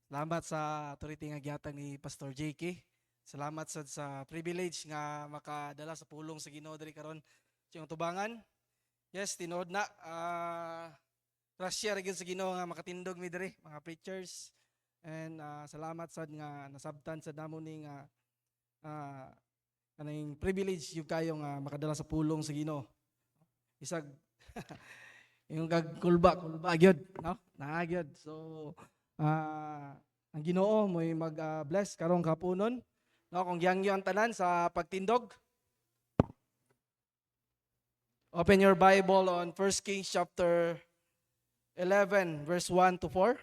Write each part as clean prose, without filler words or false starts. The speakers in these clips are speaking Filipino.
Salamat sa authority nga gihatag ni Pastor JK. Salamat sa privilege nga makadala sa pulong sa Ginoo diri karon sa iyong tubangan. Yes, tinuod na grasya ra gyud sa Ginoo nga makatindog mi diri mga preachers. And salamat sad nga nasabtan sa namo ni nga ah, kaning privilege yung kayo nga makadala sa pulong sa Ginoo. Isag yung kulba gyud, no? Naa gyud. So ang Ginoo mo'y mag-bless karong kapunon. No, kung giyangyo ang tanan sa pagtindog. Open your Bible on 1 Kings chapter 11 verse 1 to 4.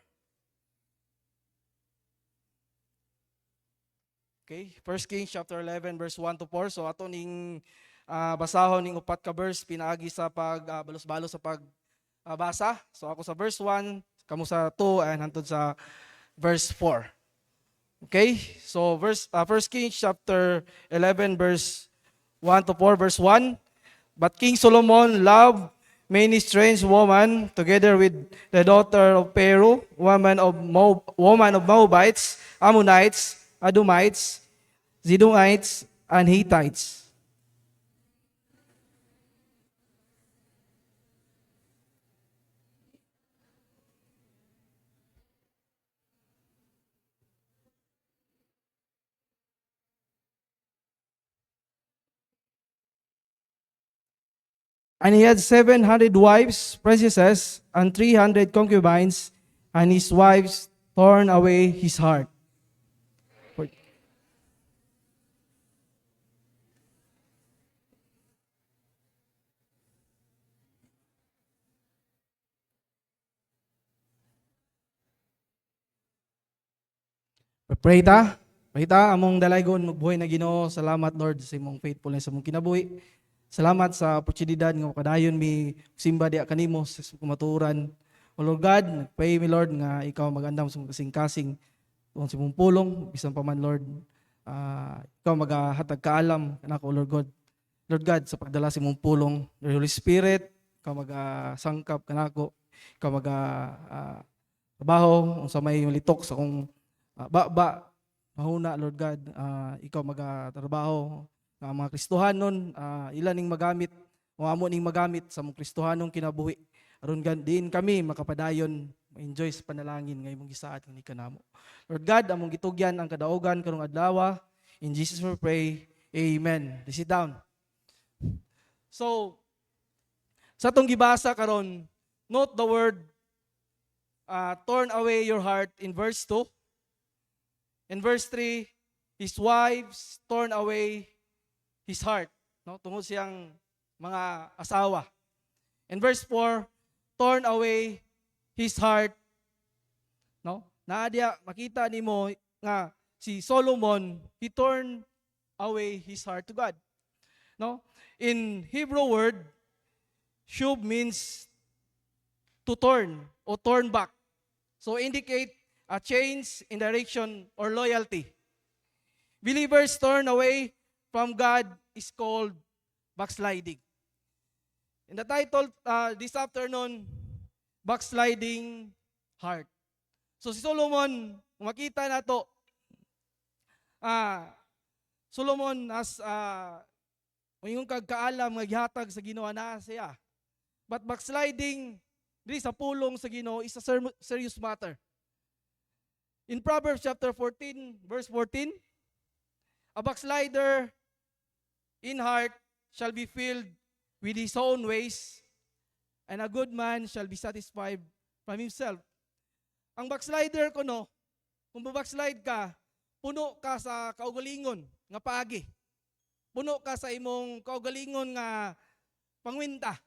Okay, 1 Kings chapter 11 verse 1 to 4. So ato ning basahon ning upat ka verse pinaagi sa balos-balos sa pagbasa. So ako sa verse 1, kamo sa 2 and hantod sa verse 4. Okay? So 1 Kings chapter 11 verse 1 to 4 verse 1. But King Solomon loved many strange women together with the daughter of Peru, woman of Moabites, Ammonites, Edomites, Zidonites, and Hittites. And he had 700 wives, princesses, and 300 concubines, and his wives torn away his heart. Pray ta. Pray ta among dalaygon magbuhay na Ginoo. Salamat Lord sa imong faithfulness sa imong kinabuhi. Salamat sa oportunidad nga makadayon mi simba diha kanimo sa kumaturan. O Lord God, pray mi Lord nga ikaw magandam sa kasing-kasing tungod sa imong pulong bisan pa man Lord. Ikaw magahatag kaalam kanako Lord God. Lord God sa pagdala sa imong pulong, Lord Holy Spirit, ikaw magasangkap kanako. Ikaw trabaho unsa may litok sa kong mahuna Lord God, ikaw magatrabaho nga mga Kristohanon, ilan ning magamit o amo ning magamit sa mga Kristohanong kinabuhi aron din kami makapadayon ma-enjoy sa panalangin nga imong gisaad ni kanamo. Lord God, among gitugyan ang kadaugan karong adlaw. In Jesus we pray. Amen. Sit down. So sa atong gibasa karon, note the word turn away your heart in verse 2. In verse 3, his wives torn away his heart. No? Tungod siyang mga asawa. In verse 4, torn away his heart. No? Naadya, makita nimo nga si Solomon, he turned away his heart to God. No? In Hebrew word, shub means to turn or turn back. So indicate a change in direction or loyalty. Believers turn away from God is called backsliding. In the title this afternoon, backsliding heart. So si Solomon, makita na to, Solomon as yung kagkaalam nga gihatag sa Ginoo na siya. But backsliding diri sa pulong sa Ginoo is a serious matter. In Proverbs chapter 14, verse 14, a backslider in heart shall be filled with his own ways, and a good man shall be satisfied from himself. Ang backslider ko no, kung backslide ka, puno ka sa kaugalingon nga paagi. Puno ka sa imong kaugalingon nga pangwinta.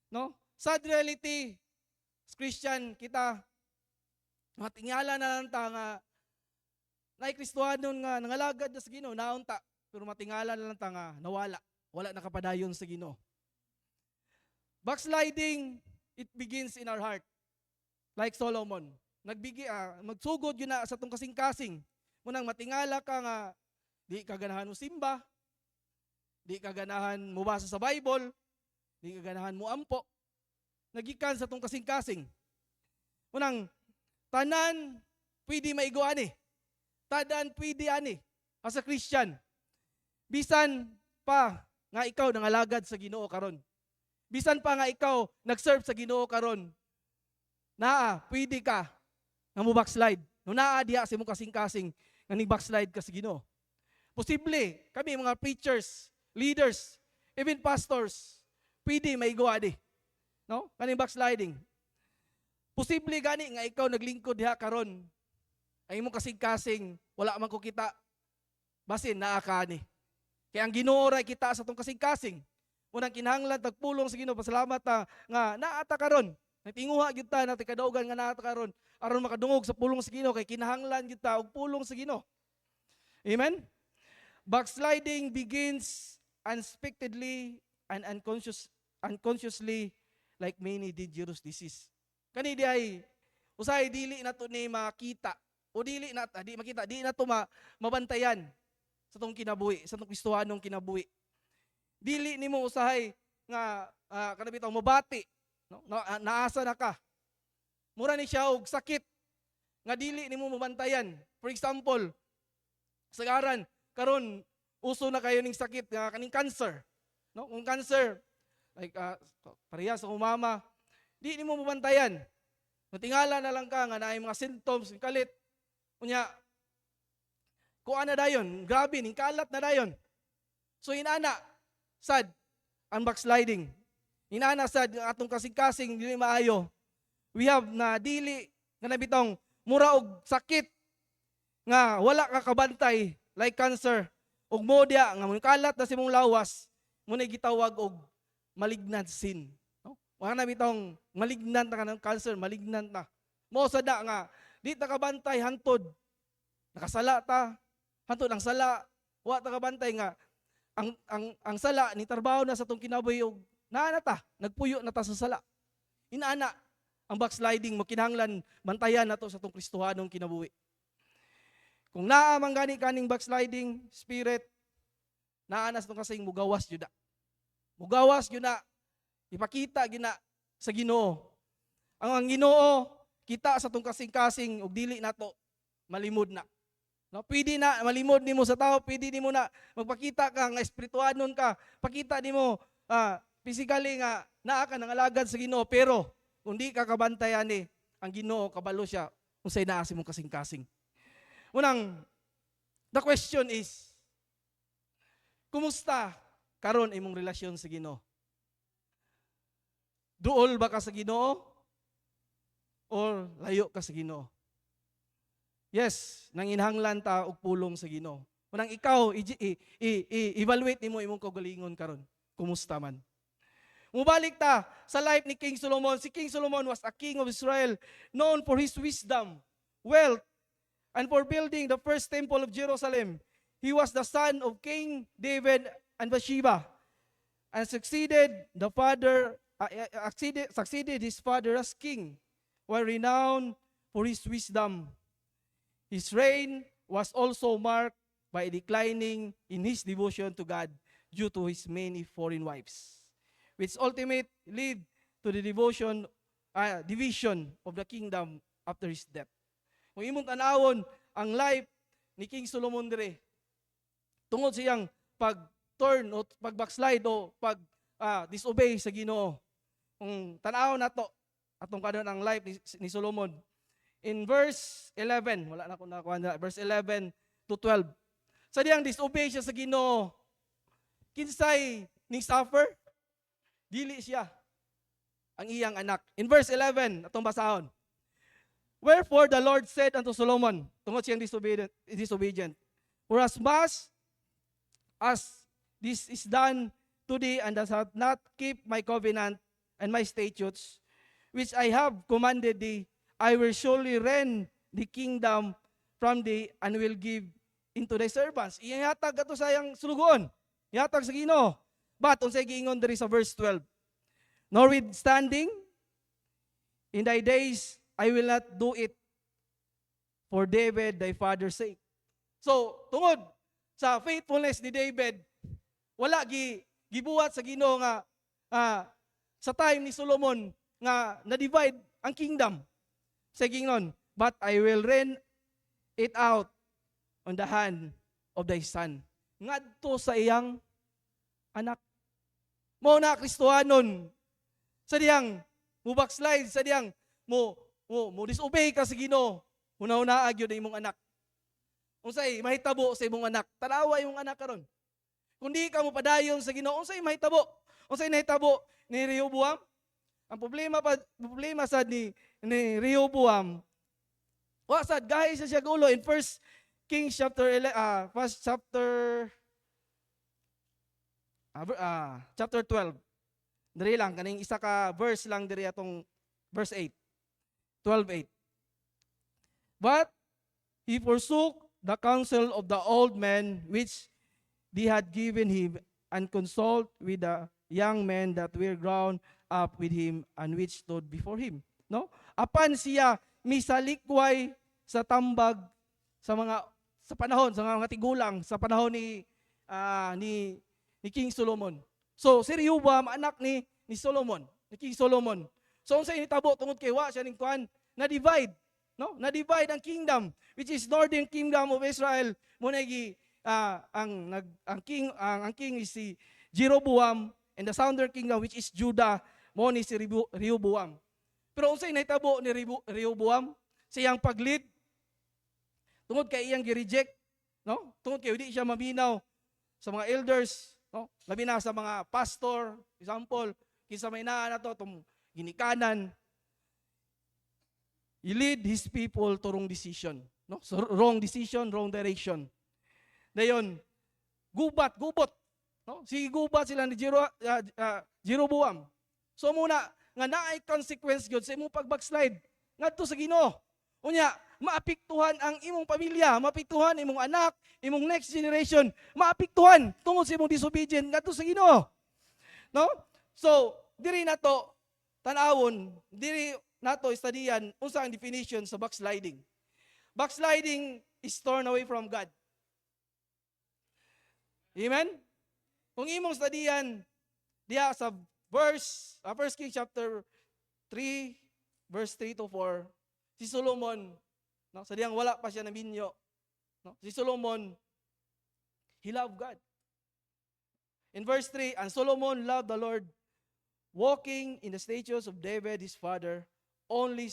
No? Sad reality, as Christian, kita matingala na lang ta nga naikristuhanon nga nangalagad na sa Ginoo naunta pero matingala na lang ta nga nawala, wala nakapadayon sa Ginoo. Backsliding, it begins in our heart. Like Solomon, magsugod yun na sa tong kasing-kasing. Munang matingala ka nga di ka ganahan mo simba, di ka ganahan mo basa sa Bible, di ka ganahan mo ampo. Nagikan sa tong kasing-kasing. Munang tanan pwede maigo ani. Tadan pwede ani. As a Christian. Bisan pa nga ikaw nangalagad sa Ginoo karon. Bisan pa nga ikaw nag-serve sa Ginoo karon. Pwede ka nga mo backslide. No diha sa imong kasing-kasing nga ni backslide ka sa Ginoo. Posible kami mga preachers, leaders, even pastors, pwede maigo ani. No? Kaning backsliding. Posible gani nga ikaw naglingkod diha karon. Ay imong kasing-kasing wala man ko kita. Basin naa ka ani. Kaya ang Ginoo ray kita sa tong kasing-kasing. Unang kinahanglan tagpulong sa Ginoo, pasalamat ta nga naata karon. Natinguha gyud ta natin kadaugan nga naata karon aron makadungog sa pulong sa Ginoo kay kinahanglan gyud ta og pulong sa Ginoo. Amen. Backsliding begins unexpectedly and unconsciously like many dangerous disease. Kani di ay usay dili na to ni makita o dili na di makita, di na to mabantayan sa tong kinabuhi, sa tong Kristohanong kinabuhi. Dili nimo usahay nga kana bitaw mobati, no? Naasa na ka. Mura ni siya og sakit nga dili nimo mabantayan. For example, sagaran karon uso na kayo ning sakit nga kaning cancer, no? Kung cancer like parehas sa mama, di nimo mabantayan. Natingala na lang ka nga naay mga symptoms ng kalit. Unya kuan na dayon, grabe ning kalat na dayon. So inana sad ang backsliding. Inana sad atong kasing-kasing dili maayo. We have na dili nga nabitong mura og sakit nga wala ka kabantay like cancer ug modya nga mun kalat na simong lawas mo na gitawag og malignant sin. No? Wala na bitong malignant na kanang cancer, malignant na. Mo sada nga di ta kabantay hantod nakasala ta. Hantod ang sala, wa ta kabantay nga ang sala ni trabaho na sa tong kinabuhi og naana ta, nagpuyo na ta sa sala. Inaana ang backsliding mo kinahanglan bantayan nato sa tong Kristohanong kinabuhi. Kung naa man gani kaning backsliding spirit, naa na sa tong kasing mugawas jud na. Mugawas jud na. Ipakita gyud na sa Ginoo. Ang Ginoo kita sa tong kasing-kasing og dili nato malimod na. No, pwede na malimod nimo sa tao, pwede nimo na magpakita ka nga espirituhanon ka, pakita nimo physically nga naa ka nangalagad sa Ginoo, pero kung di ka kabantayan ang Ginoo kabalo siya unsay naa sa imong kasing-kasing. Unang the question is, kumusta karon imong relasyon sa Ginoo? Duol ba ka sa Ginoo or layo ka sa Ginoo? Yes, nanginhanglan ta og pulong sa Ginoo. Unang ikaw evaluate nimo imong kaugalingon karon. Kumusta man? Mubalik ta sa life ni King Solomon. Si King Solomon was a king of Israel known for his wisdom, wealth, and for building the first temple of Jerusalem. He was the son of King David and Bathsheba and succeeded his father as king, while renowned for his wisdom. His reign was also marked by declining in his devotion to God due to his many foreign wives, which ultimately lead to the division of the kingdom after his death. Kung imong tanawon ang life ni King Solomon dire, tungod siyang pag-turn o pag-backslide o pag-disobey sa Ginoo. Kung tanaw nato atong kadon ang life ni Solomon, in verse 11, wala na akong nakuha na, verse 11 to 12. Sa diyang disobey siya sa Ginoo, kinsay ning suffer? Dili siya ang iyang anak. In verse 11, atong basahon. Wherefore the Lord said unto Solomon, tungod siyang disobedient, for as much as this is done today and does not keep my covenant and my statutes, which I have commanded thee, I will surely rend the kingdom from thee and will give into thy servants. Ihatag ato sa iyang sulugon. Ihatag sa Ginoo. But unsay giingon diri sa verse 12. Notwithstanding, in thy days I will not do it for David thy father's sake. So, tungod sa faithfulness ni David, wala gibuhat sa Ginoo nga sa time ni Solomon nga na-divide ang kingdom. Sa gingon, but I will reign it out on the hand of thy son. Ngadto sa iyang anak. Mao na Kristohanon. Sa diyang mo backslide, sa diyang mo disobey ka sa Ginoo. Una-una gyud imong anak. Unsay mahitabo sa imong anak? Tanawa imong anak karon. Kung di ka mo padayon sa Ginoo, unsay mahitabo? Unsay nahitabo ni Rehoboam? Ang problema sad ni Rehoboam, wa sad gahi siya gulo in First Kings chapter 12. Diri lang kaning isa ka verse lang diri atong verse 8. 12:8. But he forsook the counsel of the old men which they had given him, and consult with the young men that were grown up with him and which stood before him. No? Apan siya misalikway sa tambag sa panahon sa mga tigulang sa panahon ni King Solomon. So si Rehoboam anak ni Solomon, ni King Solomon. So unsay hitabo tungod kay wa siya ning kuan na-divide, no? Na-divide ang kingdom, which is northern kingdom of Israel. Muna ang king is si Jeroboam, and the southern kingdom which is Judah, mo ni si Rehoboam. Pero unsay nahitabo ni Rehoboam? Siyang pag-lead tungod kay iyang gi-reject, no? Tungod kay di siya maminaw sa mga elders, no? Labi na sa mga pastor, example, kinsa may naa na to tum ginikanan. He lead his people to wrong decision, no? So, wrong decision, wrong direction. Dayon, gubot, no? Si gubat sila ni Jeroboam. So muna nga naay consequence gyud sa imong pag-backslide ngadto sa Ginoo. Unya, maapektuhan ang imong pamilya, maapektuhan imong anak, imong next generation, maapektuhan tungod sa imong disobedient ngadto sa Ginoo. No? So, diri nato tan-awon, diri nato studian unsa ang definition sa backsliding. Backsliding is torn away from God. Amen? Kung imong studian diha sa verse 1 Kings chapter 3 verse 3 to 4, si Solomon, no, sa diyang wala pa siya na minyo, no, si Solomon, he loved God. In verse 3, and Solomon loved the Lord, walking in the statutes of David his father, only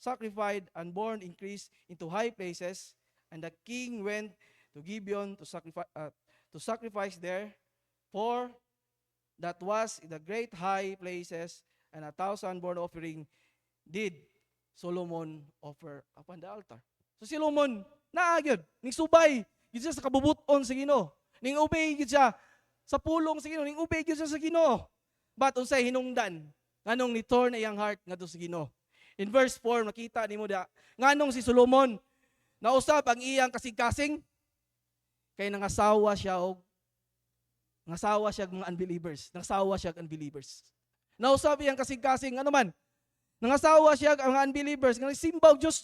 sacrificed and born increased into high places, and the king went to Gibeon to sacrifice there, for that was in the great high places, and 1,000 burnt offering did Solomon offer upon the altar. So si Solomon, naagyod, ning subay, yun siya sa kabubuton sa Ginoo. Ning obey yun siya sa pulong sa Ginoo, ning obey yun siya sa Ginoo. But unsay hinungdan, nganong ni-torn na iyang heart ngadto sa Ginoo. In verse 4, makita nimo da, nganong si Solomon, nausab ang iyang kasing-kasing, kay nangasawa siya og mga unbelievers. Nangasawa siya og unbelievers. Nausab iyang kasing-kasing, ano man, nangasawa siya ang mga unbelievers, nga simbaw Diyos.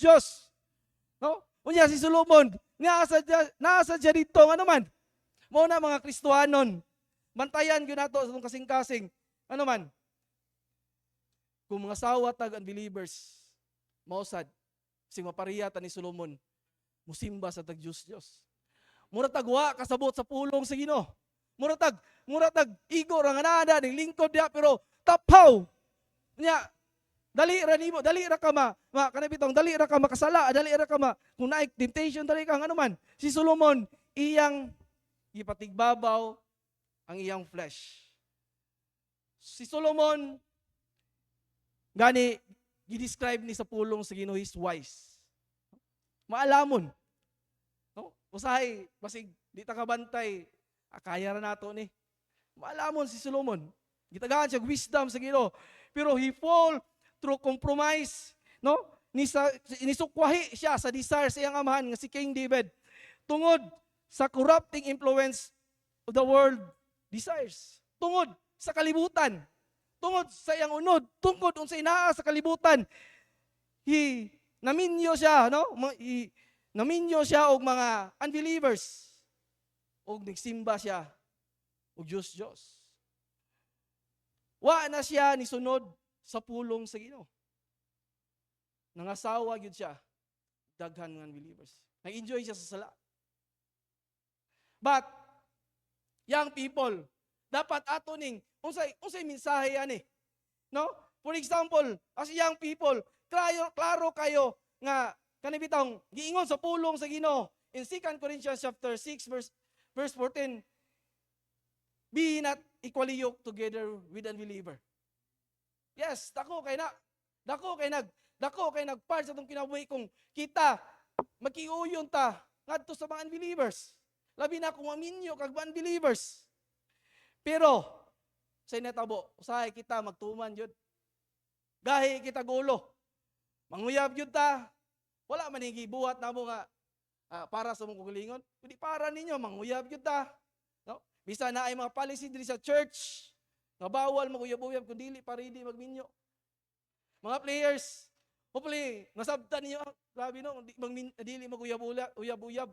No? Unya si Solomon, naasa siya dito, ano man, mo na mga Kristohanon, mantayan yun nato sa itong kasing-kasing, ano man, kung mga sawa tag unbelievers, mausad, sing mapariyatan ni Solomon, musimba sa tag Diyos. Mura tagwa kasabot sa pulong sa Ginoo. Mura tag igo ra nga nada ning lingkod dia pero tapaw. Nya dali ra ka kanabitong dali ra ka makasala, dali ra ka kung naay temptation dali ka ano man. Si Solomon iyang ipatigbabaw ang iyang flesh. Si Solomon gani gi-describe ni sa pulong sa Ginoo is wise. Maalamon. No? Usahay basig di ta kabantay, kaya ra nato ni. Maalamon si Solomon. Gitagaan siya wisdom sa Ginoo. Pero he fall through compromise, no? Nisukwahi siya sa desire sa iyang amahan nga si King David tungod sa corrupting influence of the world desires. Tungod sa kalibutan. Tungod sa iyang unod, tungod unsay naa sa kalibutan. Naminyo siya, no? Naminyo siya og mga unbelievers. Og nagsimba siya og Diyos. Wa na siya ni sunod sa pulong sa Ginoo. Nangasawa gyud siya. daghan nga believers. Nag-enjoy siya sa sala. But young people, dapat ato ning unsay mensahe ani? No? For example, as young people, klaro kayo nga kanibitang giingon sa pulong sa Ginoo in 2 Corinthians chapter 6 verse 14, be not equally yoked together with unbeliever. Yes, dako kay nagpart sa tong kinabuhi kung kita magkiuyon ta ngadto sa mga unbelievers. Labi na kung aminyo kag unbelievers. Pero sa natabo, usahay kita magtuman jud. Gahi kita gulo. Manguyab jud ta. Wala man gibuhat namo nga para sa mong kagalingon. Kundi para ninyo manguyab jud ta. No? Bisa na ay mga policy diri sa church nga bawal maguyab-uyab kun dili para hindi magminyo. Mga players, hopefully masabtan niyo grabe no, dili maguyab-uyab.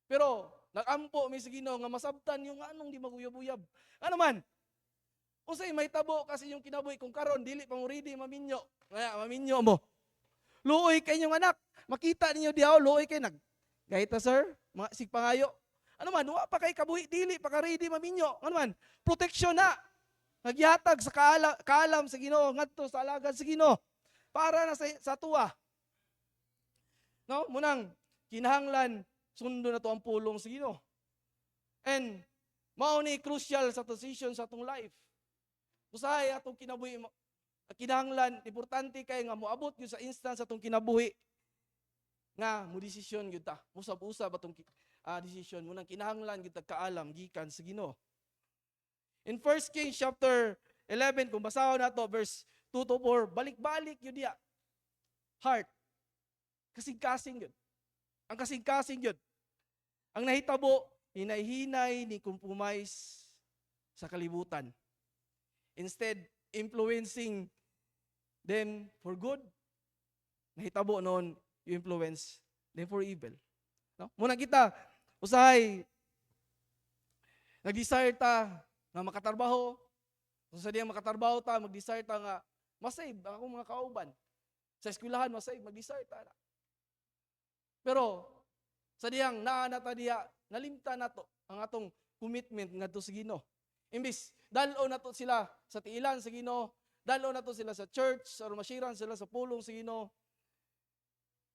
Pero nagampo mi sa Ginoo nga masabtan yung anong di maguyab-uyab. Ano man? Unsay may tabo kasi yung kinabuhi kung karon dili pa mo ready maminyo. Kaya maminyo mo. Luoy kay inyong anak. Makita ninyo diaw luoy kay Gahita sir, mga sigpangayo. Ano man, wa pa kay kabuhi dili pa ka ready maminyo. Ano man? Proteksyon na. Nagyatag sa kaalam sa Ginoo ngadto sa alagad sa Ginoo para na sa tuwa. No? Munang kinahanglan sundo na to ang pulong sa Ginoo. And mao ni crucial sa decision sa atong life. Usahay atong kinabuhi kinahanglan importante kay nga moabot gyud sa instance atong kinabuhi nga mo desisyon gyud ta. Usab-usab atong decision mo nang kinahanglan gyud kaalam gikan sa Ginoo. In 1 Kings chapter 11 kung basahon nato verse 2 to 4, balik-balik yun diya. Heart. Kasing-kasing yun. Ang kasing-kasing yun. Ang nahitabo, hinay-hinay ni compromise sa kalibutan. Instead, influencing them for good. Nahitabo noon, yung influence them for evil. No? Muna kita, usahay, nag-desire ta nga makatarbaho. Kung sa diyang makatarbaho ta, mag-desire ta nga masave ang akong mga kauban. Sa eskwelahan, masave, mag-desire ta na. Pero, sa diyang naanata diya, nalimta na to ang atong commitment nga to sa Ginoo. Imbis, dalo na to sila sa tiilan sa Ginoo, dalo na to sila sa church, sa masiran sila sa pulong sa Ginoo.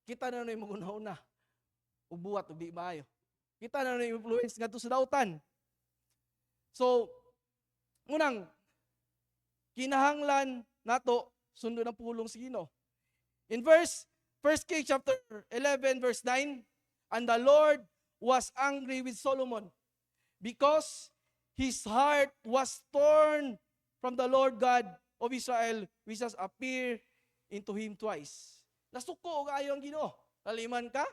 Kita na yung magunahuna. Ubuhat, ubi maayo. Kita na yung influence nga to sa dautan. So, unang, kinahanglan nato sundo ng pulong sa Ginoo. In 1 Kings chapter 11 verse 9, and the Lord was angry with Solomon because his heart was torn from the Lord God of Israel, which has appeared into him twice. Nasuko kayo ang Ginoo. Laliman ka?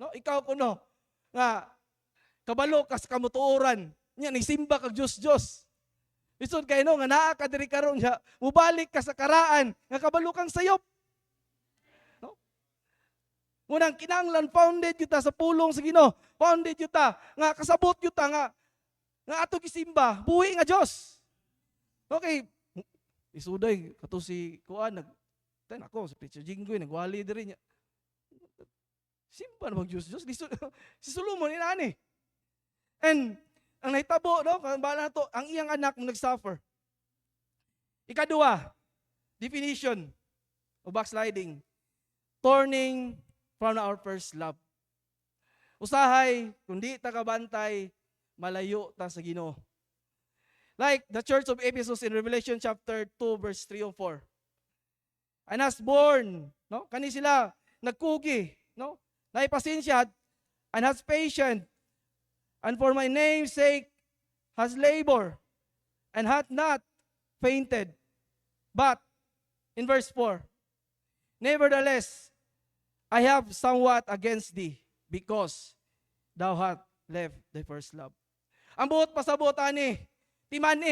No, ikaw kuno nga kabalo kas kamutuoran. Nya ni simba kag Dios. Lisod kay no nga naa ka diri karon nga mubalik ka sa karaan nga kabalo kang sayop. No? Unang kinahanglan founded yuta sa pulong sa Ginoo. Founded yuta nga kasabot yuta nga ato gisimba, buhi nga Dios. Okay. Isuday kato si kuan ten ako si Preacher Jinggoy nagwali diri nya. Simba na mag Dios. Si Solomon inani. And ang nahitabo, no? Bala na to, ang iyang anak nag-suffer. Ikadua, definition of backsliding. Turning from our first love. Usahay, kung di ta kabantay, malayo ta sa Ginoo. Like the church of Ephesus in Revelation chapter 2 verse 3 and 4. And as born, no? Kani sila nagkugi, no? Naipasensya and has patience. And for my name's sake has labor and hath not fainted. But, in verse 4, nevertheless, I have somewhat against thee, because thou hast left thy first love. Ang buot pasabot ani, timan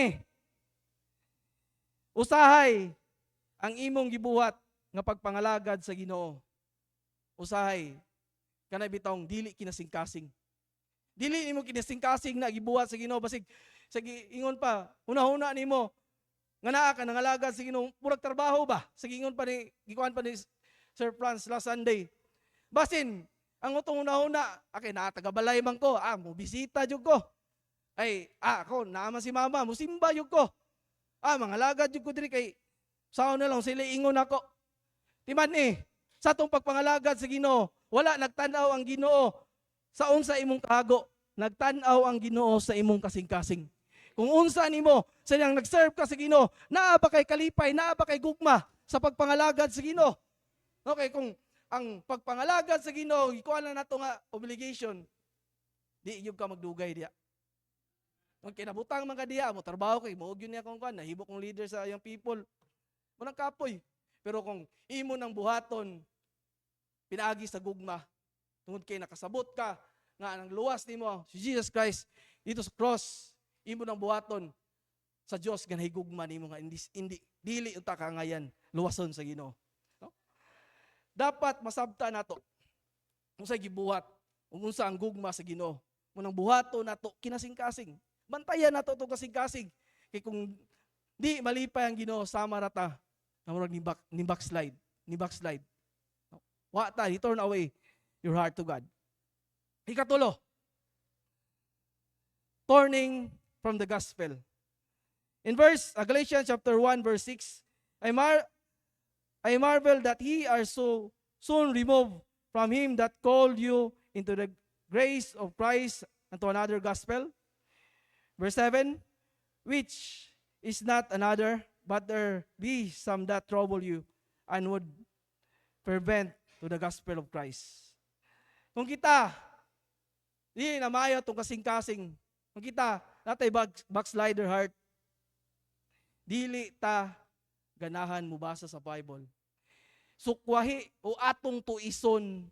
usahay ang imong gibuhat nga pagpangalagad sa Ginoo. Usahay kanay bitong dili kinasingkasing. Dili nimo kinasingkasing na gibuhat sa Ginoo basig sa giingon pa una-una nimo nga naa ka nangalagad sa Ginoo murag trabaho ba sa giingon pa ni gikuan pa ni Sir Franz last Sunday. Basin, ang utong una-una, okay, nakatagabalay man ko, mubisita jud ko. Ay, ako, naman si mama, musimba jud ko. Mga lagad jud ko diri kay, sao na lang, sila ingon ako. Timan sa atong pagpangalagad sa Ginoo, wala nagtanaw ang Ginoo sa unsa imong kahago, nagtanaw ang Ginoo sa imong kasing-kasing. Kung unsa nimo sa nang nag-serve ka sa Ginoo, naa ba kay kalipay, naa ba kay gugma sa pagpangalagad sa Ginoo? Okay, kung ang pagpangalagad sa Ginoo ikuha na nato nga obligation, di gyud ka magdugay diya. Kung kinabutang man ka diya, mo trabaho kay mo gyud niya kung kan, nahimo kong leader sa young people. Mo nang kapoy. Pero kung imo nang buhaton, pinaagi sa gugma, tungod kay nakasabot ka nga ang luwas nimo si Jesus Christ dito sa cross, imo nang buhaton sa Dios nga nahigugma nimo nga hindi dili unta ka ngayan luwason sa Ginoo. No? Dapat masabta nato unsay gibuhat, unsa ang gugma sa Ginoo. Munang buhaton nato kinasing-kasing. Bantayan nato itong kasing-kasing. Kay kung di malipay ang Ginoo sama rata, namurag ni backslide. Wa ta, turn away your heart to God. Ikatulo, turning from the gospel. In Galatians chapter 1 verse 6, I marvel that ye are so soon removed from him that called you into the grace of Christ unto another gospel. Verse 7, which is not another, but there be some that trouble you and would prevent to the gospel of Christ. Kung kita, di na maayo itong kasing-kasing. Kung kita, natay backslider heart, dili ta ganahan mo basa sa Bible. Sukwahi o atong tuison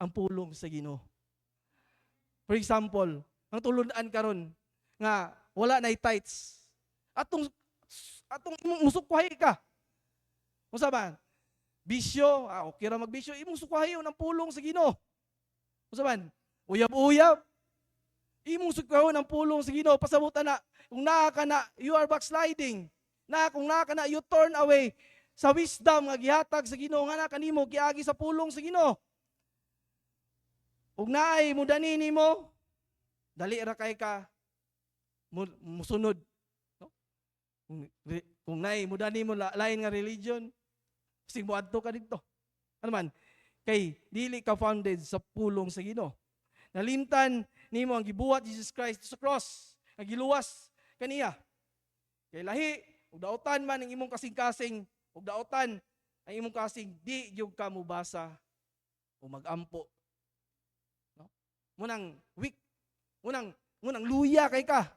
ang pulong sa Ginoo. For example, ang tulunan karon nga wala na tithes. Atong musukwahi ka. Unsa man? Bisyo, okay ra magbisyo, imong sukwahi ng pulong sa Ginoo. Unsa man? Uyab-uyab. Imong sukwahi ng pulong sa Ginoo, pasabutan na kung naa ka na, you are backsliding. Kung naa ka na, you turn away sa wisdom nga gihatag sa Ginoo nga na kanimo giagi sa pulong sa Ginoo. Ug naay mudani nimo, dali ra kay ka musunod. No? Kung naay mudani mo lain nga religion, sig moadto ka didto. Ano man? Kay dili ka founded sa pulong sa Ginoo. Nalimtan nimo ang gibuhat Jesus Christ sa cross, nga giluwas kaniya. Kay lahi ug daotan man ang imong kasing-kasing, ug daotan ang imong kasing di gyud ka mubasa o magampo. No? Munang weak, munang luya kay ka.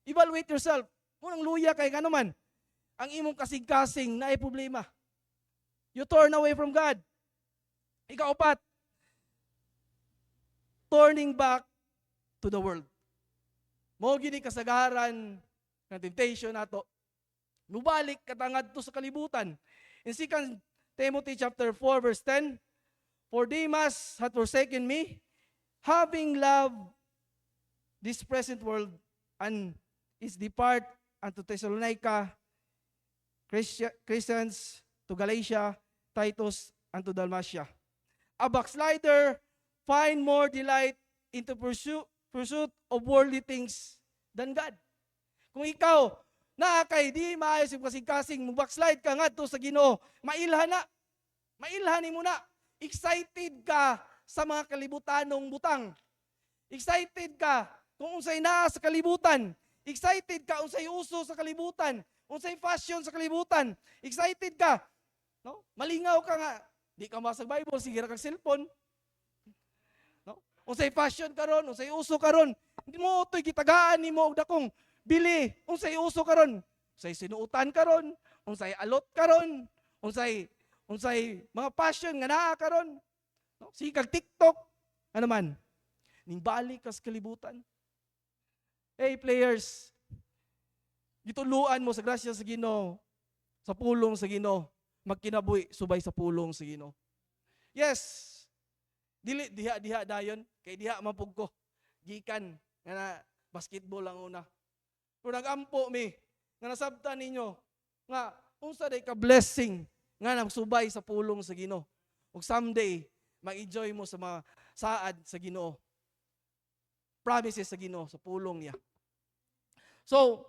Evaluate yourself. Munang luya kay ka naman. Ang imong kasing-kasing na ay problema. You turn away from God. Ikaapat, turning back to the world. Mao gini kasagaran ng temptation nato. Mubalik katangad to sa kalibutan. In 2 Timothy chapter 4 verse 10, for Demas hath forsaken me, having loved this present world, and is depart unto Thessalonica, Christians to Galatia, Titus unto Dalmatia. A backslider find more delight into pursuit of worldly things than God. Kung ikaw, kay di maayos yung kasing-kasing, mag-backslide ka nga to sa Ginoo, mailhanin mo na. Excited ka sa mga kalibutanong butang. Excited ka kung unsay naa sa kalibutan. Excited ka unsay uso sa kalibutan. Unsay fashion sa kalibutan. Excited ka. No? Malingaw ka nga. Di ka masag Bible, sige ra kag cellphone. No? Unsay fashion karon, unsay uso karon. Hindi mo utoy gitagaan nimo og dakong bili. Unsay uso karon. Unsay sinuutan karon, unsay alot karon, unsay mga fashion nga naa karon. No? Sige kag TikTok. Ano man? Nimbalik kas kalibutan. Hey players, gituluan mo sa grasya sa Ginoo, sa pulong sa Ginoo, magkinabuhi subay sa pulong sa Ginoo. Yes, dili diha dayon, kay diha mapug ko. Gikan nga na basketball ang una. Pero nagampo mi, nga nasabtan ninyo, nga unsa day ka blessing nga nagsubay sa pulong sa Ginoo. Ug someday, Mag-enjoy mo sa mga saad sa Ginoo. Promises sa Ginoo, sa pulong niya. So,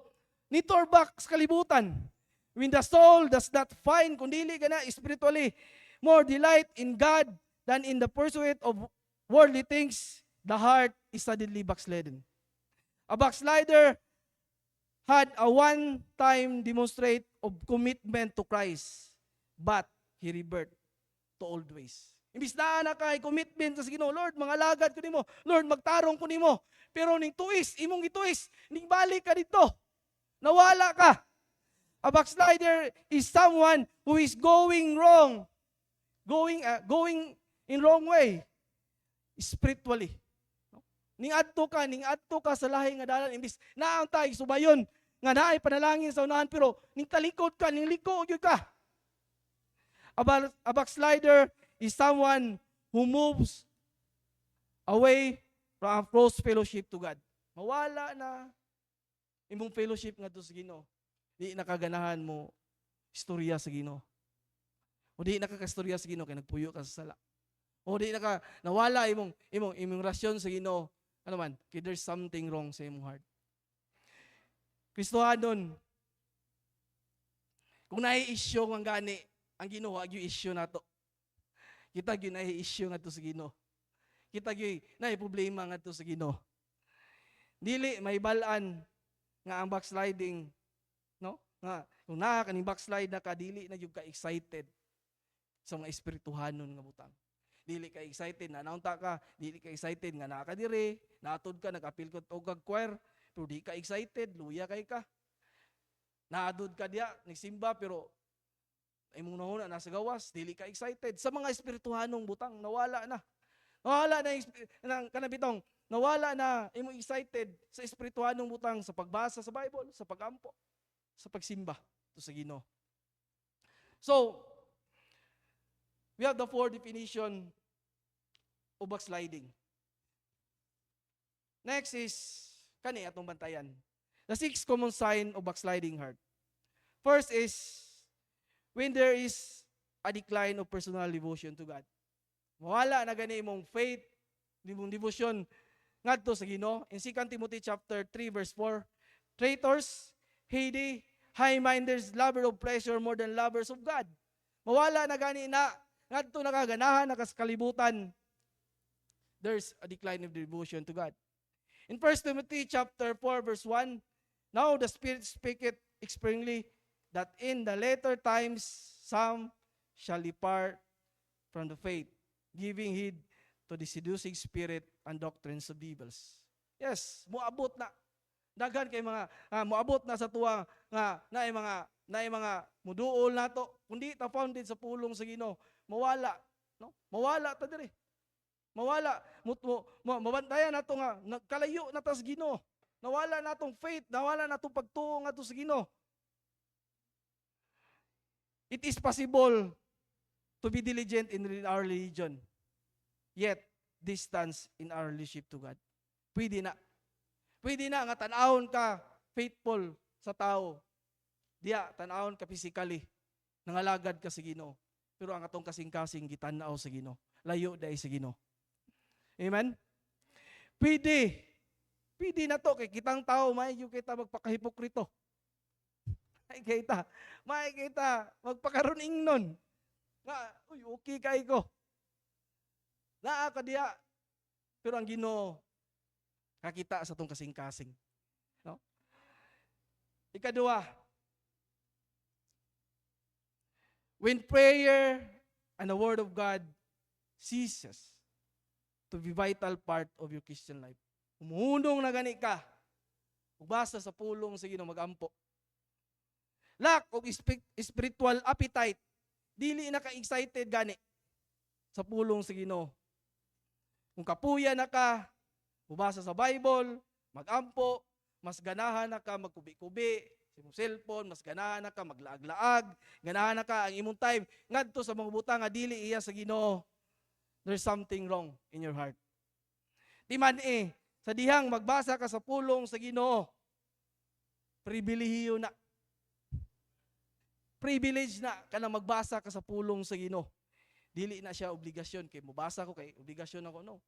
nitorbak sa kalibutan. When the soul does not find, kung dili ka na spiritually, more delight in God than in the pursuit of worldly things, the heart is suddenly backslidden. A backslider had a one-time demonstrate of commitment to Christ, but he revert to old ways. Imbis na kay commitment sa Ginoo, Lord, mga alagad ko nimo, Lord, magtarong ko nimo. Pero ning tuis, imong gituis, ning balik ka dito. Nawala ka. A backslider is someone who is going wrong, going in wrong way, spiritually. Ning adto ka sa lahi nga dalan, imbis naang tay subayon nga naay panalangin sa unahan, pero ning talikod ka, ning liko gyud ka. A backslider is someone who moves away from close fellowship to God. Mawala na imong fellowship ngadto sa Ginoo. Di nakaganahan mo istorya sa Ginoo. O di nakakastorya sa Ginoo kay nagpuyo ka sa sala. O di nawala imong rasyon sa Ginoo. Ano man, kay there's something wrong sa imong heart. Kristohanon, kung nai-issue ang gani, ang Ginoo ag yung issue nato. Kita gyud nai-issue ngadto sa Ginoo. Kita gyud nai problema ngadto sa Ginoo. Dili may balaan nga ang backsliding, no? Nga kung kaning backslide na ka, dili na gyud ka excited sa mga espirituhanon nga butang. Dili ka excited na naunta ka, dili ka excited nga naa ka dire, naatod ka nag-apil ko og kag choir, pero di ka excited, luya kay ka. Naadod ka diya, nagsimba pero imong nahuna nasa gawas, dili ka excited. Sa mga espirituhanong butang nawala na. Nawala na kanabitong, nawala na imong excited sa espirituhanong butang, sa pagbasa sa Bible, sa pagampo, sa pagsimba to sa Ginoo. So, we have the 4 definition of backsliding. Next is kani atong bantayan. The 6 common sign of backsliding heart. First is when there is a decline of personal devotion to God. Mawala na gani imong faith, imong devotion ngadto sa Ginoo. In 2 Timothy chapter 3 verse 4, traitors, heady, high-minded, lovers of pleasure more than lovers of God. Mawala na gani na ngadto nakaganahan na kalibutan. There's a decline of devotion to God. In 1 Timothy chapter 4 verse 1, now the Spirit speaketh expressly that in the later times some shall depart from the faith, giving heed to the seducing spirit and doctrines of devils. Yes, moabot na. Daghan kay mga moabot na sa tuwa nga naay mga muduol nato, kundi ta founded sa pulong sa Ginoo. Mawala, no? Mawala ta diri. Mawala, mabantayan nato nga nagkalayo na ta sa Ginoo. Nawala natong faith, nawala natong pagtuo ngadto sa Ginoo. It is possible to be diligent in our religion, yet distance in our relationship to God. Pwede na. Pwede na nga tan-awon ka faithful sa tao. Diya, tan-awon ka physically. Nangalagad ka sa Ginoo. Pero ang atong kasing-kasing gitanaw sa Ginoo. Layo dai sa Ginoo. Amen? Pwede. Pwede na to. Kay kitang tao, may kita magpakahipokrito. May kita magpakaruning nun. Nga, uy, okay kay ko. Naa ka diya. Pero ang Ginoo, kakita sa tong kasing-kasing. No? Ikadua, when prayer and the Word of God ceases to be vital part of your Christian life. Umuhunong na gani ka, basta sa pulong sa Ginoo magampo. Lack of spiritual appetite, dili na ka-excited gani sa pulong sa Ginoo. Kung kapuya na ka, bubasa sa Bible, magampo, mas ganahan na ka magkubi-kubi, sa imong cellphone, mas ganahan na ka maglaag-laag, ganahan na ka ang imong time ngadto sa mga butang nga dili iya sa Ginoo. There's something wrong in your heart. Timan sa dihang magbasa ka sa pulong sa Ginoo, pribilehiyo na. Privilege na ka na magbasa ka sa pulong sa Ginoo. Dili na siya obligasyon kay mubasa ko kay obligasyon ako no.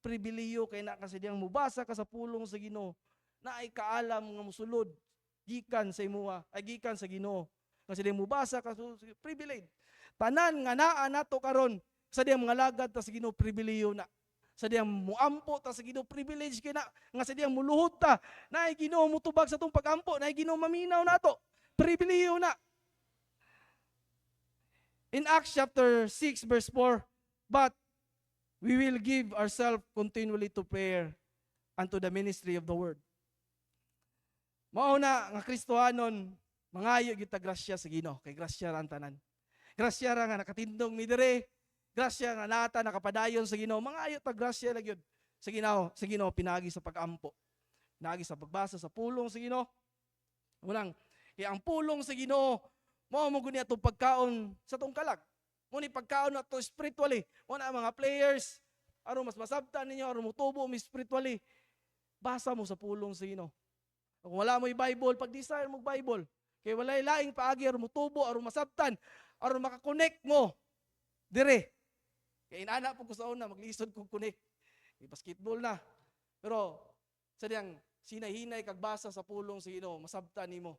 Pribiliyo kay na kasi diyang mubasa ka sa pulong sa Ginoo. Na ay kaalam nga mosulod gikan sa imuha, ay gikan sa Ginoo. Kasi diyang mubasa ka privilege. Tanan nga naa nato karon sa diyang mga lagad ta sa Ginoo pribiliyo na. Sa diyang muampo ta sa Ginoo privilege kay na nga sa diyang muluhod ta na ay Ginoo mutubag sa tong pagampo, na ay Ginoo maminaw nato. Pribiliyo na. In Acts chapter 6 verse 4, but we will give ourselves continually to prayer unto the ministry of the word. Mao na nga Kristohanon, mangayo gyud ta grasya sa Ginoo, kay grasya ra ang tanan. Grasya ra nga nakatindog mi dire, grasya nga nata nakapadayon sa Ginoo, mangayo ta grasya ra gyud sa Ginoo pinagi sa pag-ampo. Pinagi sa pagbasa sa pulong sa Ginoo. Unang kay ang pulong sa Ginoo mao mo guni atong pagkaon sa tong kalag. Mo ni pagkaon nato spiritually. Mo na mga players aron mas masabtan ninyo aron mutubo mi spiritually. Basa mo sa pulong sa Ginoo. Kung wala mo Bible, pag-desire mo Bible. Kay walay laing paagi aron mutubo aron masabtan, aron maka-connect mo dire. Kay inana po ko sa una maglisod kog connect. Kay basketball na. Pero sa diyang sinay-hinay kag basa sa pulong sa Ginoo, masabtan nimo.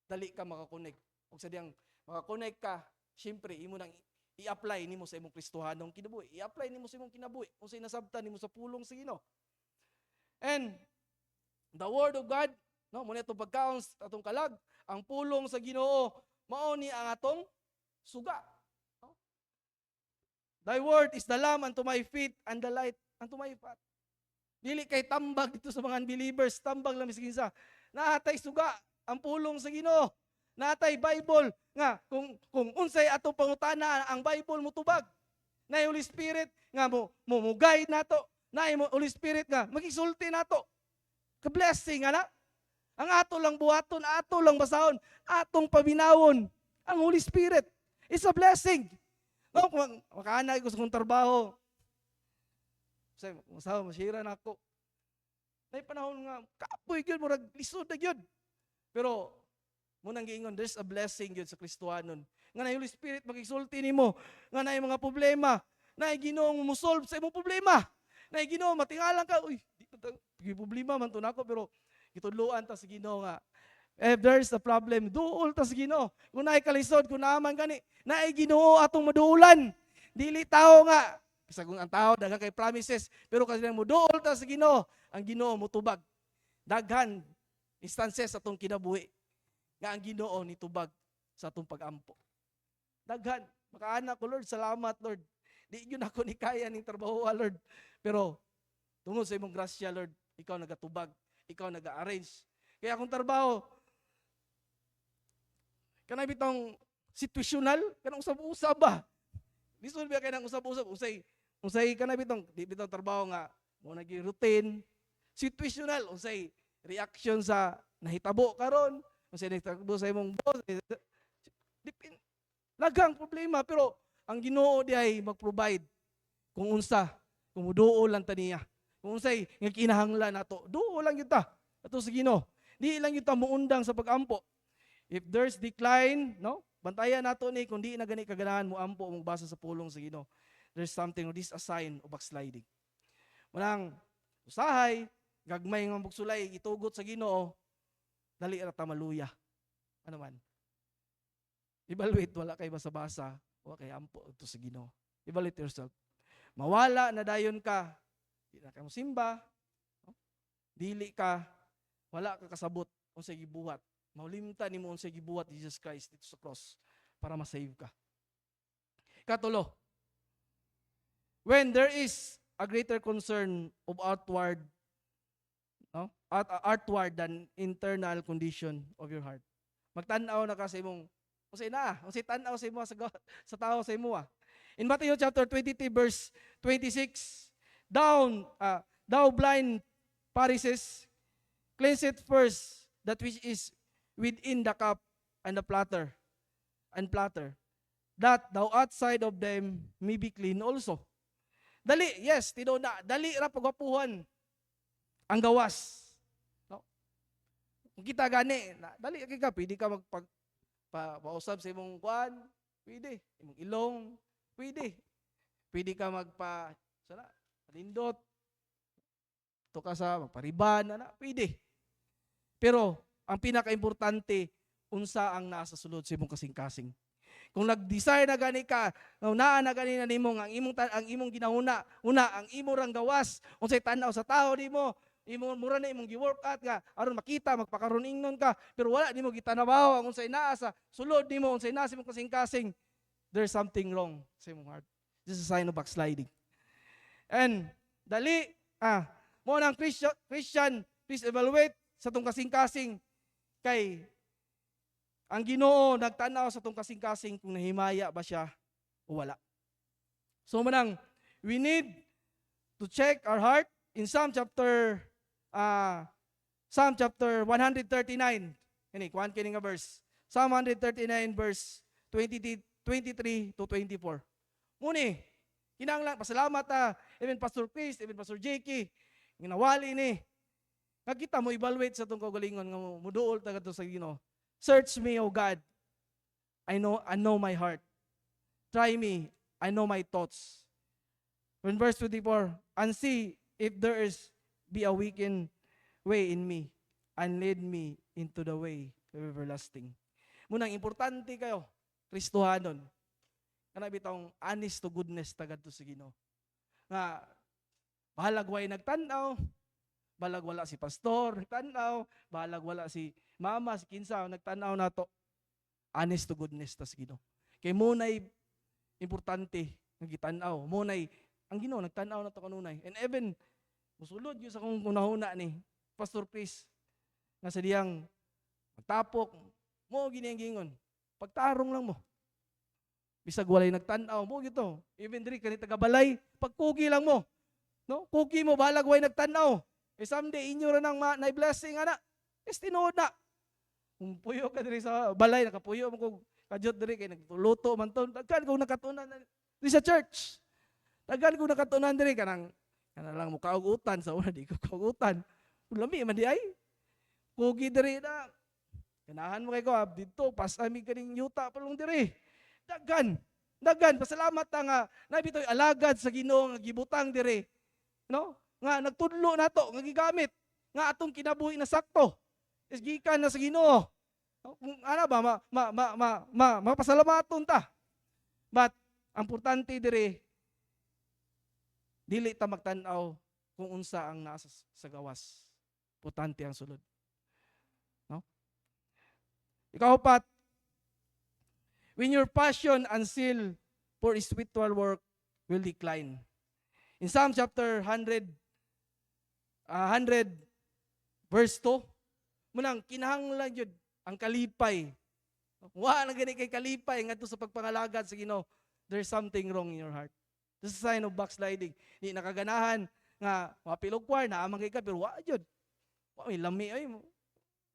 Dali ka maka-connect. Ug sa diyang maka-connect ka, syempre imo nang i-apply nimo sa imong Kristohanong kinabuhi. I-apply nimo sa imong kinabuhi kung sa nasabtan nimo sa pulong sa Ginoo. And the word of God, no, mo nito pagkaon atong kalag, ang pulong sa Ginoo mao ni ang atong suga. No? Thy word is the lamp unto my feet and the light unto my path. Dili kay tambag dito sa mga unbelievers, tambag lang miskin sa. Naatay suga ang pulong sa Ginoo. Natay Bible nga kung unsay atong pangutana ang Bible mutubag. Nay Holy Spirit nga mo guide nato. Nay Holy Spirit nga magisulti nato. Ka-blessing ana. Ang ato lang buhaton, ato lang basahon, atong pabinawon ang Holy Spirit. It's a blessing. No, kung makaanay ko sa kong trabaho. Say, masawa masira na ako. Nay panahon nga kapoy gyud murag lisod na gyud. Pero munang giingon, there's a blessing yun sa Kristohanon. Nga na Holy Spirit magisulti nimo, nga na mga problema, na Ginoo mo solve sa imong problema. Na Ginoo matingalan ka, uy, di problema man to nako pero gitudloan ta sa Ginoo nga. If there's a problem, duol ta sa Ginoo. Kung naay kalisod, kung naaman gani, naay Ginoo atong maduulan. Dili tao nga. Bisa kung ang tao daghang kay promises, pero kasi mo duol ta sa Ginoo, ang Ginoo motubag. Daghan instances atong kinabuhi nga ang Ginoo nitubag sa atong pag-ampo. Daghan, makaana ko Lord, salamat Lord. Di gyud ako ni kaya ning trabaho Lord. Pero tungod sa imong grasya Lord, ikaw nagatubag, ikaw naga-arrange. Kaya akong trabaho kanay bitong situational, kanang usab-usab ba. Lisod ba kay nang usab-usab, usay kanay bitong di bitong trabaho nga mo nagi routine, situational, usay reaction sa nahitabo karon. Kasi nagtakbo sa imong boss, lagang problema, pero ang Ginoo di ay mag-provide kung unsa, kung muduol lang ta niya. Kung unsay nga kinahanglan nato, duol lang kita. Ato sa Ginoo. Di lang kita muundang sa pag-ampo. If there's decline, no? Bantayan nato ni kung di na gani kaganahan mo ampo mong basa sa pulong sa Ginoo. There's something, this a sign of backsliding. Manang usahay, gagmay nga bugsulay itugot sa Ginoo, dali ra ta maluya. Ano man? Evaluate, wala kay basa-basa, wala kay ampo ito sa Ginoo. Evaluate yourself. Mawala na dayon ka, di na ka mosimba, no? Dili ka, wala ka kasabot unsay gibuhat. Maulimtan nimo unsay gibuhat ni Jesus Christ dito sa cross para ma-save ka. Katulo, when there is a greater concern of outward, no? Outward than internal condition of your heart. Magtanaw na ka sa imong unsay tanaw sa imo sa tao sa imo. In Matthew chapter 23 verse 26, thou blind Pharisees, cleanse it first that which is within the cup and the platter, that thou outside of them may be clean also. Dali, yes, tido na, dali ra pagwapuhan ang gawas. No? Kung kita gani, dali kay ka, pwede ka pausap sa imong kuan, pwede, imong ilong, pwede. Pwede ka palindot, to ka sa magpariban, pwede. Pero, ang pinaka-importante, unsa ang nasa sulod sa imong kasing-kasing. Kung nag-desire na gani ka, naa na gani na nimo ang imong ginahuna, ang imong rang gawas, unsay tan-aw sa tao nimo, mura na imong gi-workout ka aron makita magpakaron ingnon ka, pero wala nimo gitanabaho ang unsay naa sa sulod nimo, unsay naa sa imong kasing-kasing. There's something wrong sa imong heart. This is a sign of backsliding. And dali mo nang Christian, please evaluate sa tong kasing-kasing kay ang Ginoo nagtanaw sa tong kasing-kasing kung nahimaya ba siya o wala. So manang we need to check our heart in Psalm chapter 139. Kani kuan kini nga verse. Psalm 139 verse 23 to 24. Muni, kinahanglan pasalamat even Pastor Chris, even Pastor JK, ginawali ni. Nakita mo evaluate sa tong kaugalingon nga muduol ta kadto sa Ginoo. Search me, O God. I know my heart. Try me. I know my thoughts. In verse 24, and see if there be a wicked way in me, and lead me into the way of everlasting. Munang importante kayo, Kristohanon. Kana bitong honest to goodness tagad to sa Ginoo. Nga bahalag way nagtan-aw, balag wala si pastor, nagtanaw, balag wala si mama, si kinsa, nagtanaw na to. Honest to goodness tas Ginoo. Kay munay importante nga gitanaw. Munay ang Ginoo nagtanaw na to kanunay. And even musulod gyud sa kung kunahuna ni Pastor Chris nga sa diyang magtapok mo gini ang gingon. Pagtarong lang mo. Bisag walay nagtanaw mo gyud to. Even diri kani taga balay, pagkugi lang mo. No? Kugi mo balag way nagtanaw. Someday, inyo rin ang na-blessing, tinuod na. Kung puyo ka diri sa balay, nakapuyo mo kung kadyot diri, kaya nagluto man to. Daghan kung nakatunan diri sa church. Daghan kung nakatunan diri, kanang lang mo kaugutan, sa una, di ko kaugutan. Lami, man di ay. Kugi diri na. Kanahan mo kay ko, dito, pasami ka ning yuta, palong diri. Daghan, pasalamat nga, nabito'y alagad sa Ginoo, nga gibutang diri. No? Nga nagtudlo na to, nga gigamit, nga atong kinabuhi na sakto. Is gikan na sa Ginoo. Kung ano ba, mapasalamaton ta. But, ang importante dire, dili ta magtanaw kung unsa ang nasa sa gawas. Importante ang sulod. No? Ikaw-pat, when your passion and zeal for spiritual work will decline. In Psalm chapter 100 verse 2, munang kinahanglan yun ang kalipay. Wa na gani kay kalipay ngadto sa pagpangalagad sa Ginoo. There's something wrong in your heart. This is a sign of backsliding. Di nakaganahan nga mapilugwar na amang kay ka pero wa jud. Wa may lami ay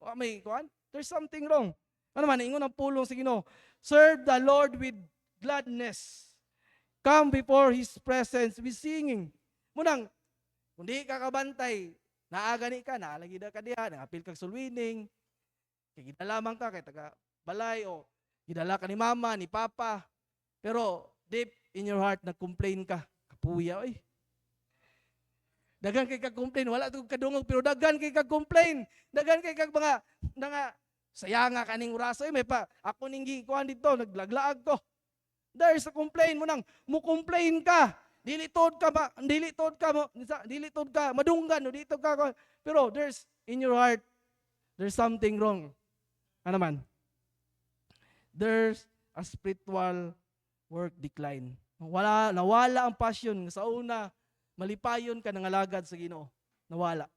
wa may kuan. There's something wrong. Ano man ingon ang pulong sa Ginoo. Serve the Lord with gladness. Come before His presence with singing. Munang kung di ka kabantay, naagani ka, naalagi na ka diha, nangapil kag sulwining, kay gidalaman ka, kay taga balay, o gidala ka ni mama, ni papa, pero deep in your heart, nag-complain ka, kapuya, oy. Dagan kay kag-complain, wala ito kadungog, pero dagan kay kag-complain, dagan kay kag mga saya nga kaning uraso, may pa, ako ning gikuhan dito, naglaglaag ko. There's a complain mo nang, mo-complain ka, dilitod ka, madunggan, no, dito ka. Pero there's, in your heart, there's something wrong. Ano man? There's a spiritual work decline. Nawala ang passion. Sa una, malipayon ka ng alagad sa Ginoo. Nawala.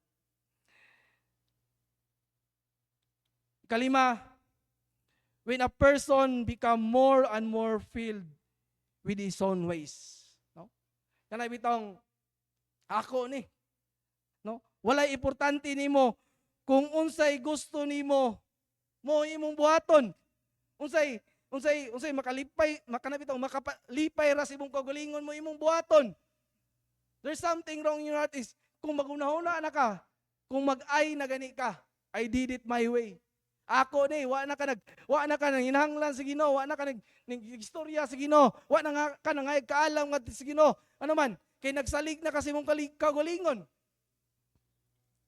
Kalima, when a person become more and more filled with his own ways. Kanay bitong ako ni. No? Walay importante nimo kung unsay gusto nimo mo imong buhaton. Unsay makalipay ra sa imong kaugalingon mo imong buhaton. There's something wrong in your heart is kung magunahuna na ka, kung mag-ay na gani ka, I did it my way. Ako ni, wa na ka nang hinahanglan sa Ginoo, wa na ka nag istorya sa Ginoo, wa na nga ka nang kaalam nga sa Ginoo. Ano man, kay nagsalig na kasi mong kagalingon.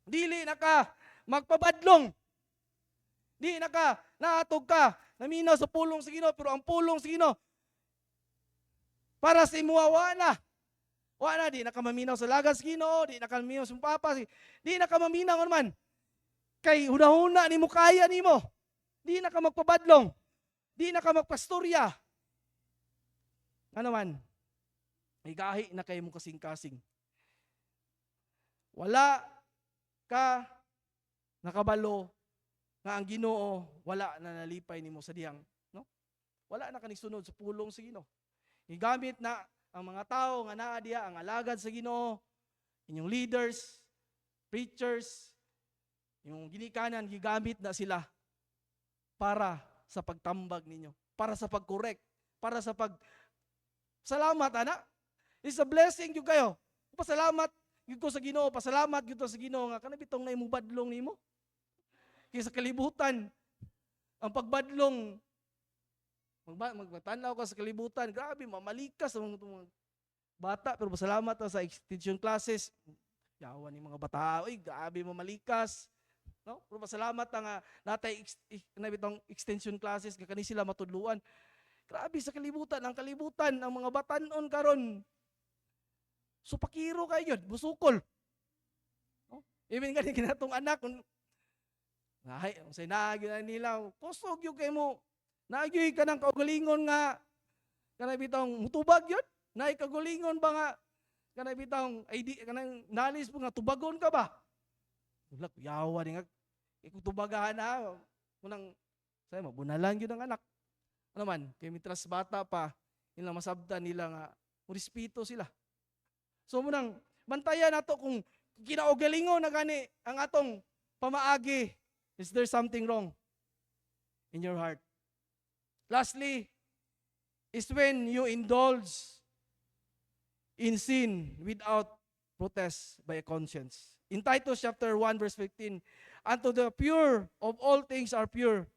Dili na ka magpabadlong. Di na ka naatog ka, naminaw sa pulong sa Ginoo, pero ang pulong sa Ginoo para sa imuha wa na. Wa na, di na ka maminaw sa lagas sa Ginoo, di na ka maminaw sa papa, di na ka maminaw man. Kay hunahuna nimo kaya nimo. Di na ka magpabadlong. Di na ka magpastorya. Ano man, igahi na kayo mo kasing-kasing. Wala ka nakabalo nga ang Ginoo wala na nalipay nimo sa diyang, no? Wala na kanisunod sa pulong sa Ginoo. Igamit na ang mga tao nga naa diha, ang alagad sa Ginoo, inyong leaders, preachers, yung ginikanan, gigamit na sila para sa pagtambag ninyo, para sa pag-correct, para sa salamat, anak. It's a blessing yung kayo. Pasalamat yung ko sa Ginoo, pasalamat yung sa Ginoo nga kanabitong na imong badlong nimo. Kaya sa kalibutan, ang pagbadlong, magtanaw ka sa kalibutan, grabe, mamalikas ang mga bata, pero pasalamat sa extension classes, yawan ni mga bata, oy, grabe mamalikas. No? Pero pasalamat nga natay nabitong extension classes nga kani sila matudluan. Grabe sa kalibutan, ang mga batanon karon. So pakiro kayo yun, busukol. No? Even kani kinatong anak, ay, say naagyan nila, kusog yung kayo mo, naagyoy ka ng kaugalingon nga, kanabitong mutubag yun, naay kaugalingon ba nga, kanabitong, kanang nalis mo nga, tubagon ka ba? Ulak, yawa nga, kung tubagahan na, munang, sayo, mabunalan yun ang anak. Ano man, kaya mitras bata pa, ilang masabdan nila nga, respeto sila. So munang, bantayan nato kung kinaugalingon na gani ang atong pamaagi, is there something wrong in your heart? Lastly, is when you indulge in sin without protest by a conscience. In Titus chapter 1 verse 15, unto the pure of all things are pure,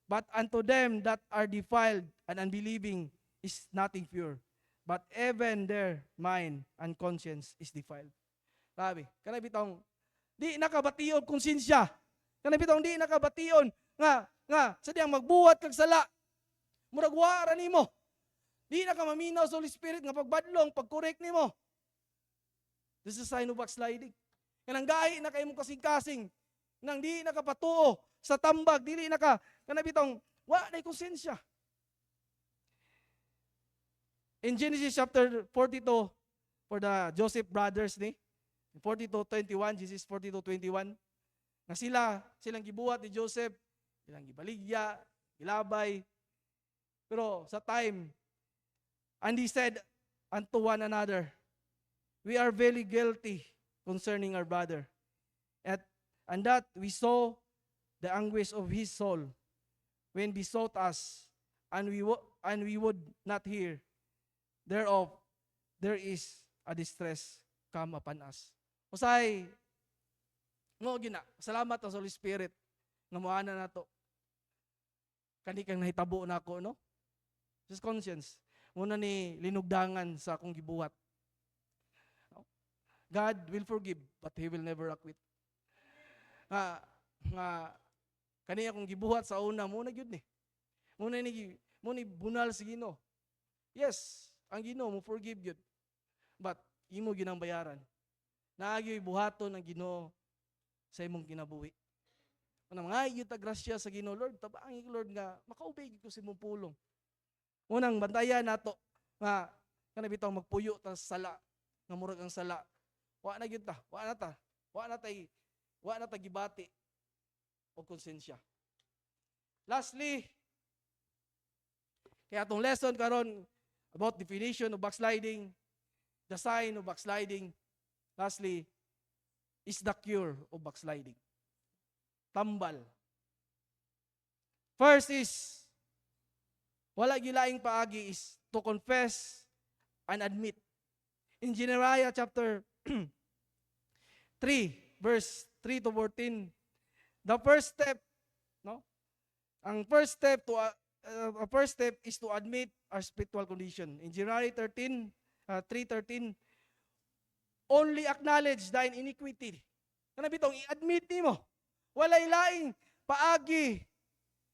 but unto them that are defiled and unbelieving is nothing pure, but even their mind and conscience is defiled. Sabi, kanay bitong di nakabation konsensya. Kanay bitong di nakabation nga sa diyang magbuhat kag sala. Murag wara nimo. Di na ka maminaw sa Holy Spirit nga pagbadlong, pag-correct nimo. This is a sign of backsliding. Kanang gahi na kayo mong kasing-kasing. Nang di na ka patuo sa tambag, dili na ka, kanang bitong, wa na konsensya. In Genesis chapter 42, for the Joseph brothers ni, 42:21, Genesis 42:21, nga silang gibuhat ni Joseph, silang gibaligya, gilabay. Pero sa time, and he said unto one another, we are very guilty concerning our brother, and that we saw the anguish of his soul when besought us, and we would not hear thereof. There is a distress come upon us. Usay, mo gina, salamat sa Holy Spirit nga moana nato. Kani kang nahitabo na ako, no? Just conscience. Muna ni linugdangan sa akong gibuhat. God will forgive, but He will never acquit. Kani akong gibuhat sa una, muna gyud ni. Muna ni bunal sa Ginoo. Yes, ang Ginoo mo forgive gyud. But imo gyud ang bayaran. Naagyoy buhaton ang Ginoo sa imong kinabuhi. Ano nga gyud ta grasya sa Ginoo, Lord, tabangi ko Lord nga makaubay ko sa imong pulong. Unang bantayan nato nga kana bitaw magpuyo ta sa sala, nga murag ang sala. Wa na gyud ta, wa na ta gibati o konsensya. Lastly, kaya atong lesson karon about definition of backsliding, the sign of backsliding. Lastly, is the cure of backsliding. Tambal. First is, wala gilaing paagi is to confess and admit. In Jeremiah chapter 3, verse 3 to 14, the first step, no, Ang first step is to admit our spiritual condition. In January 13, 3:13, only acknowledge thine iniquity. Kana bitong i-admit nimo. Walay laing paagi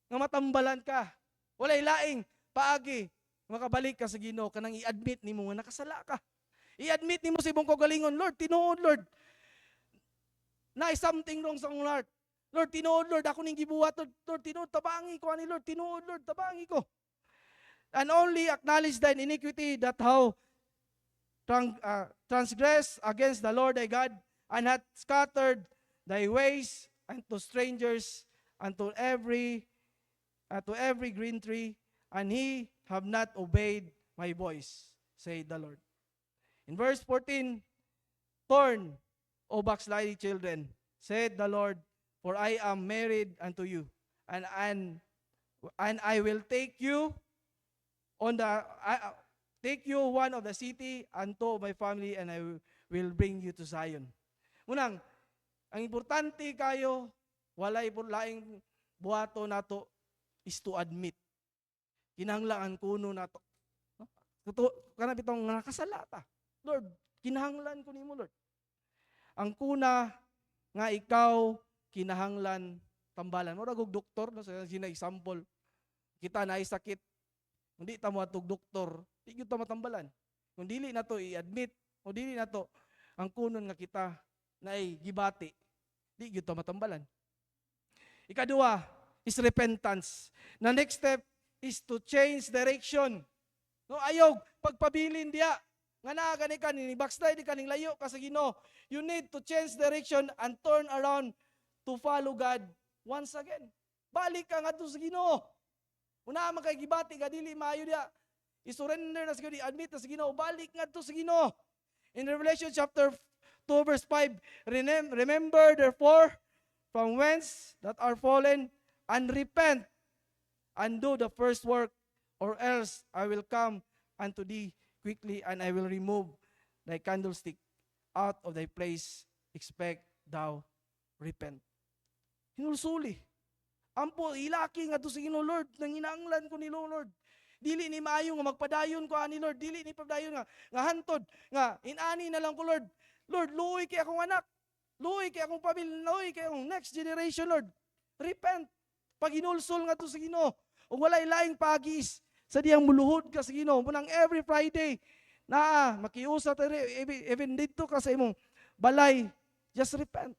nga matambalan ka. Walay laing paagi makabalik ka sa Ginoo kanang i-admit nimo nga nakasala ka. I-admit nimo sa imong kagalingon, Lord, tinuod Lord. Na something wrong sa akong heart. Lord, tinuod Lord, ako ning gibuhat Lord, tinuod tabangi ko ani Lord, tinuod Lord, tabangi ko. And only acknowledge thine iniquity that how transgress against the Lord thy God, and hath scattered thy ways unto strangers, unto every green tree, and he have not obeyed my voice, said the Lord. In verse 14, turn, O backsliding children, said the Lord, for I am married unto you, and I will take you take you one of the city unto my family, and I will bring you to Zion. Munang, ang importante kayo, walay laing buhato nato is to admit. Kinahanglan kuno nato. Kana bitong nakasala ta. Lord, kinahanglan ko nimo Lord. Ang kuna nga ikaw kinahanglan tambalan. Mura gug doktor no sa sina example. Kita na sakit. Hindi ta mo atog doktor, di gyud ta matambalan. Kung dili nato i-admit, o dili nato ang kunon nga kita na ay gibati, di gyud ta matambalan. Ikaduha is repentance. Na next step is to change direction. No, ayog pagpabilin diya. Nga naa gani ka ni backslide ka ning layo ka sa Ginoo. You need to change direction and turn around to follow God once again. Balik ka ngadto sa Ginoo. Una man kay gibati ka dili maayo diya. I-surrender na sa Ginoo, admit na sa Ginoo, balik ngadto sa Ginoo. In Revelation chapter 2 verse 5, remember therefore from whence that are fallen, and repent and do the first work, or else I will come unto thee quickly, and I will remove thy candlestick out of thy place, expect thou repent. Hinulsuli. Ampo, ilaki nga to sa Ginoo Lord, nang inanglan ko ni Lord. Dili ni maayo nga magpadayon ko ani Lord, dili ni padayon nga hantod, nga inani na lang ko Lord. Lord, luoy kay akong anak, luoy kay akong pamilya, luoy kay akong next generation Lord. Repent. Pag inulsol nga to sa Ginoo, ug walay laing pagis, sa diyang muluhod ka sa Ginoo, munang every Friday, na makiusa ta even dito ka sa imong balay, just repent.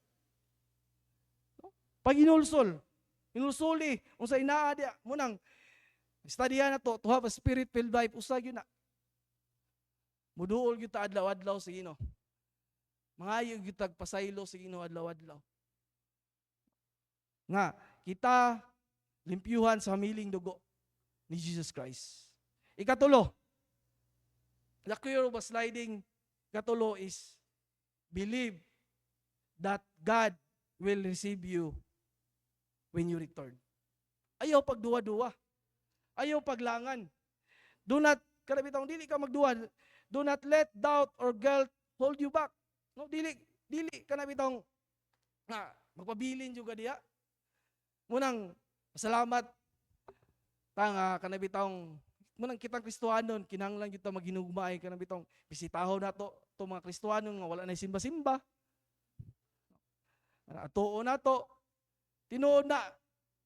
Pag inulsol, inulsuli, unsa inaa diya, munang studihan na to have a spirit-filled life, usa gyud na. Muduol gyud ta adlaw-adlaw sa Ginoo. Mangayo gyud tag pasaylo sa Ginoo adlaw-adlaw. Nga kita limpyuhan sa hamiling dugo ni Jesus Christ. Ikatulo, the cure of backsliding, ikatulo is believe that God will receive you when you return. Ayaw pagduwa-duwa. Ayaw paglangan. Do not, karabitang dili ka magduwa. Do not let doubt or guilt hold you back. No, dili kanabitang magpabilin juga diya. Munang salamat tang kanabitang munang kitang Kristohanon kinahanglan kita maghinugmay kanabitang bisitahon nato to mga Kristohanon nga wala na simba-simba. Atuo nato tinuod na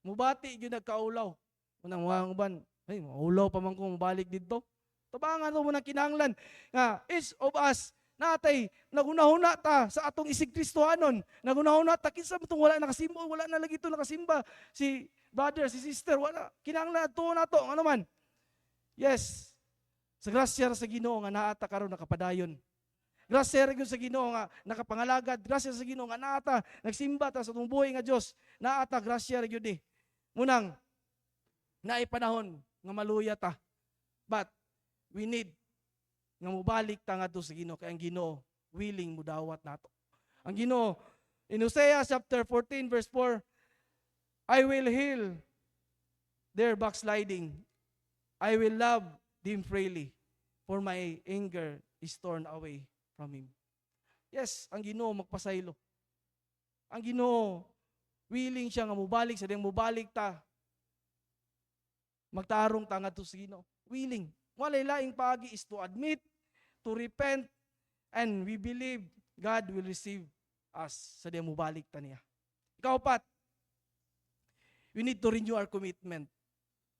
mubati gyud nagkaulaw. Munang mga uban, ay maulaw pa man ko mabalik didto. Tabangan mo nang kinahanglan nga each of us natay nagunahuna ta sa atong isig Kristohanon. Nagunahuna ta kinsa mo tong wala nakasimba, wala na lagi to nakasimba. Si brother, si sister, wala. Kinahanglan ato nato ano man. Yes. Sa grasya sa Ginoo nga naa ta karon nakapadayon. Grasya ra gyud sa Ginoo nga nakapangalagad. Grasya sa Ginoo nga naa ta nagsimba ta sa atong buhay nga Dios. Naa ta grasya ra gyud ni. Munang naay panahon nga maluya ta. But we need nga mubalik ta ngadto sa Ginoo kay ang Ginoo willing mudawat nato. Ang Ginoo in Hosea chapter 14 verse 4, I will heal their backsliding. I will love them freely, for my anger is torn away from him. Yes, ang Ginoo magpasaylo. Ang Ginoo willing siya nga mubalik sa diyang mubalik ta Magtarong ta ngadto sa Ginoo. Willing. Walay laing paagi is to admit, to repent, and we believe God will receive us sa diya mubalik ta niya. Ikaapat, we need to renew our commitment.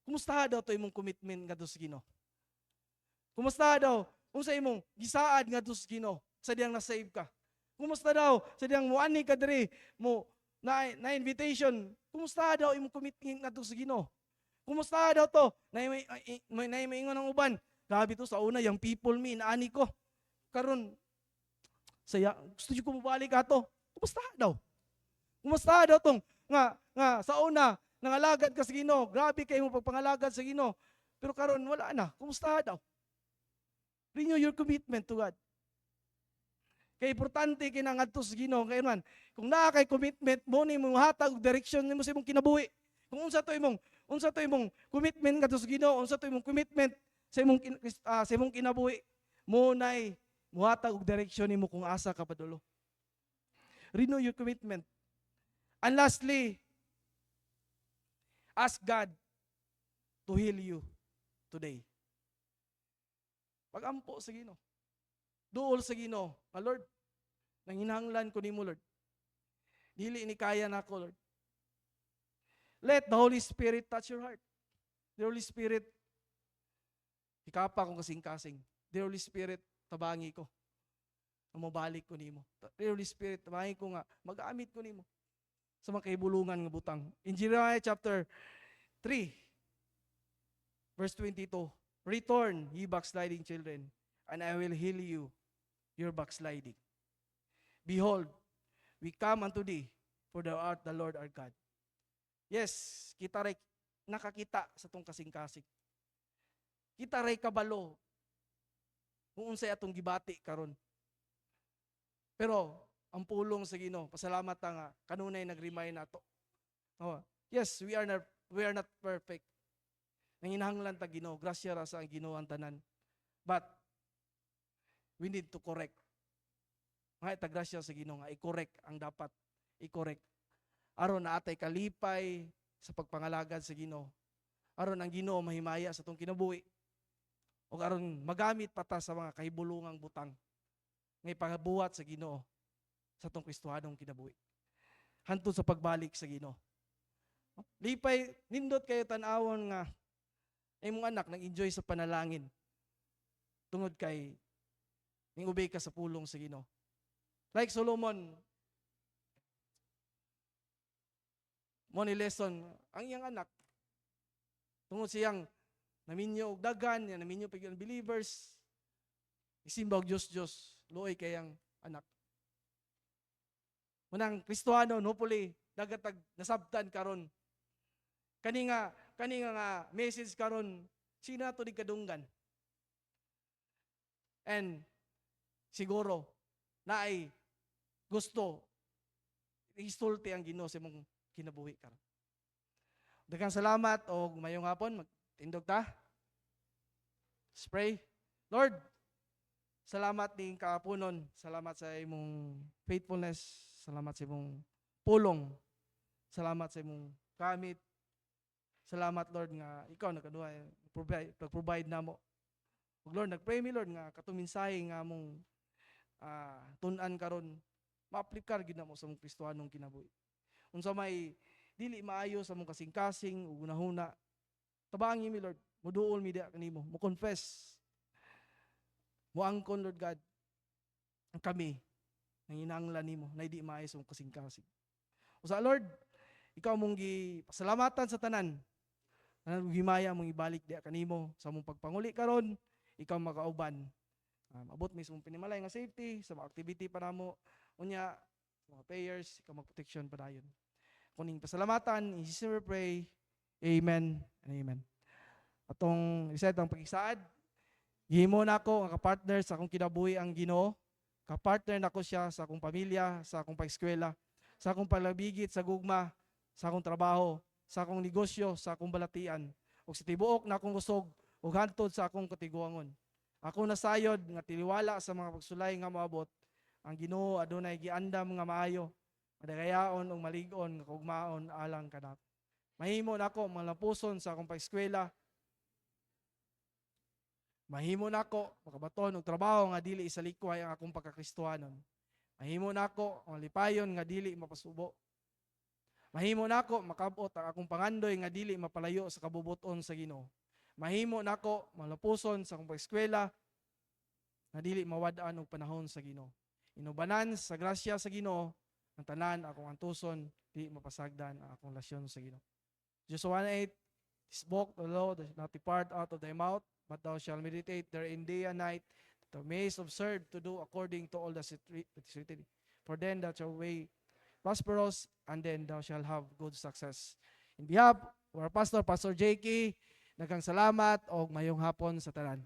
Kumusta daw to imong commitment ngadto sa Ginoo? Kumusta daw unsa imong gisaad ngadto sa Ginoo sa diyang na-save ka? Kumusta daw sa diyang muani ka diri mo na invitation? Kumusta daw imong commitment ngadto sa Ginoo? Kumusta daw to? May maingon ang uban. Grabe to sa una, yung people me, inaani ko. Karon saya, gusto ko mabalik ato. Kumusta daw? Kumusta daw tong nga sa una nangalagad ka sa Ginoo. Grabe kay mo pagpangalagad sa Ginoo. Pero karon wala na. Kumusta daw? Renew your commitment to God. Kay importante kinangadto sa Ginoo kay man. Kung naa kay commitment mo ni mo hatag og direction nimo sa imong kinabuhi. Kung unsa to imong commitment ngadto sa Ginoo, unsa to imong commitment sa imong kinabuhi, mo nay muhatag og direksyon nimo kung asa ka padulo. Renew your commitment. And lastly, ask God to heal you today. Pag-ampo sa Ginoo. Duol sa Ginoo, Lord, nanginahanglan ko nimo, Lord. Dili ni kaya nako, Lord. Let the Holy Spirit touch your heart. The Holy Spirit, ikapa kong kasing-kasing. The Holy Spirit, tabangi ko. Mabalik ko nimo. The Holy Spirit, tabangi ko nga, mag-amit ko nimo sa mga kahibulungan nga butang. In Jeremiah chapter 3, verse 22, return, ye backsliding children, and I will heal you, your backsliding. Behold, we come unto thee, for thou art the Lord our God. Yes, kita ray nakakita sa tong kasing-kasing. Kita ray kabalo kung unsay atong gibati karon. Pero ang pulong sa Ginoo, pasalamat ta nga kanunay nag-remind nato. Oh, yes, we are not perfect. Nanginahanglan ta Ginoo, grasya ra sa Ginoo ang tanan. But we need to correct. Nga ta grasya sa Ginoo nga i-correct ang dapat i-correct. Aron na atay kalipay sa pagpangalagad sa Ginoo. Aron ang Ginoo mahimaya sa tong kinabuhi. O aron magamit pata sa mga kahibulungang butang ngay pagabuhat sa Ginoo sa tong Kristohanong kinabuhi. Hantod sa pagbalik sa Ginoo. Lipay nindot kayo tan-awon nga imong anak nag-enjoy sa panalangin. Tungod kay ning ubay ka sa pulong sa Ginoo. Like Solomon, mo ni lesson ang iyang anak tungod siyang naminyo og dagan, naminyo pag believers, isimba og Diyos, luoy kayang anak. Munang Kristohano, hopefully, dagatag nasabtan karon. Kani nga message karon, sina to di kadunggan. And siguro na ay gusto isulti ang Ginoo sa imong kinabuhi karon. Daghang salamat o mayong hapon, magtindog ta. Let's pray. Lord, salamat ning kaapunon. Salamat sa imong faithfulness. Salamat sa imong pulong. Salamat sa imong gamit. Salamat Lord nga ikaw nakaduha pag-provide namo. Ug Lord, nagpray mi Lord nga katong mensahe nga mong tun-an karon ma-applikar gid namo sa mong Kristohanong kinabuhi. Unsa may dili maayo sa mong kasing-kasing ug hunahuna, tabangi mi Lord, muduol mi diha kanimo, mo confess. Mo angkon Lord God ang kami nanginahanglan nimo na di maayo sa mong kasing-kasing. Usa Lord, ikaw mong gipasalamatan sa tanan. Tanan himaya mong ibalik diha kanimo sa mong pagpanguli karon, ikaw makauban. Abot mi sa mong pinimalay nga safety sa mga activity para mo unya mga prayers, ikaw magproteksyon pa dayon. Kuning pasalamatan, in Jesus we pray. Amen and amen. Atong reset ang pag-isaad. Gihimo na ako ang kapartner sa akong kinabuhi ang Ginoo. Kapartner na ko siya sa akong pamilya, sa akong pag-eskwela, sa akong palabigit, sa gugma, sa akong trabaho, sa akong negosyo, sa akong balatian, ug sa tibuok na akong kusog, ug hantod sa akong katiguangon. Ako nasayod nga tiliwala sa mga pagsulay nga moabot, ang Ginoo adunay giandam nga maayo, madagayaon ug malig-on nga kugmaon alang kanako. Mahimo nako malapuson sa akong pag-eskwela. Mahimo nako makabaton og trabaho nga dili isa likway ang akong pagkakristohanon. Mahimo nako malipayon nga dili mapasubo. Mahimo nako makabot ang akong pangandoy nga dili mapalayo sa kabubuton sa Ginoo. Mahimo nako malapuson sa akong pag-eskwela nga dili mawad-an og panahon sa Ginoo. Inubanan sa grasya sa Ginoo ang tanan akong antuson di mapasagdan ang akong lasyon sa Ginoo. Joshua 1:8, this book, the law, does not depart out of thy mouth, but thou shalt meditate therein day and night, that thou mayest observe to do according to all that is written. For then that your way prosperous, and then thou shalt have good success. In behalf of our pastor, Pastor J.K., nagang salamat o mayong hapon sa tanan.